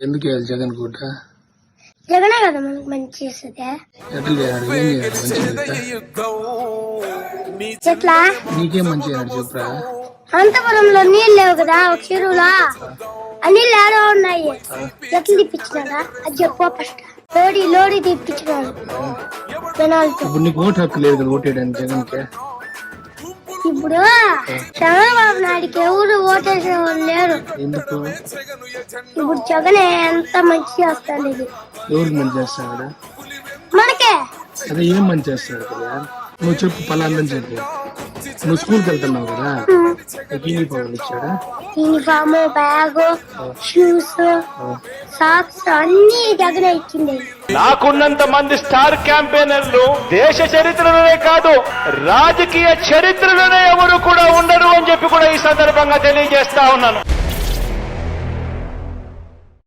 ఎందుకు వేయాలి జగన్ కోట? జగనే కదా మనకు మంచి చేస్తుంది. ఎట్లా చేయాలి? ఏం చేయాలి మంచి? ఎట్లా నీకేం మంచి చేయాలి చెప్పురా? అనంతపురంలో నీళ్ళు లేవు కదా ఒక చెరువులా, ఆ నీళ్ళు ఏదో ఉన్నాయి. ఎట్లా తిప్పించినారా అది చెప్పు ఫస్ట్. లోడి తిప్పించినాడు జనాలతో. ఇప్పుడు నీకు ఓటు హక్కు లేదు కదా ఓటేయడానికి జగన్ కి. ఇప్పుడు చంద్రబాబు నాయుడికి ఎవరు ఓటేసే వాళ్ళు లేరు. ఎందుకు? ఇప్పుడు జగన్ ఎంత మంచి చేస్తాడు. ఇది ఎవరికి మంచి చేస్తాడు? మనకే. అదే ఏం మంచి చేస్తాడు కదా? నువ్వు చెప్పు పలాందని చెప్పు. నువ్వు స్కూల్కి వెళ్తున్నావు కదా, యూనిఫామ్ ఇచ్చాడా? యూనిఫామ్, బ్యాగ్, షూస్, సాక్స్ అన్ని జగనే ఇచ్చింది. నాకున్నంత మంది స్టార్ క్యాంపెయినర్లు దేశ చరిత్రలోనే కాదు రాజకీయ చరిత్రలోనే ఎవరు కూడా ఉండరు అని చెప్పి కూడా ఈ సందర్భంగా తెలియజేస్తా ఉన్నాను.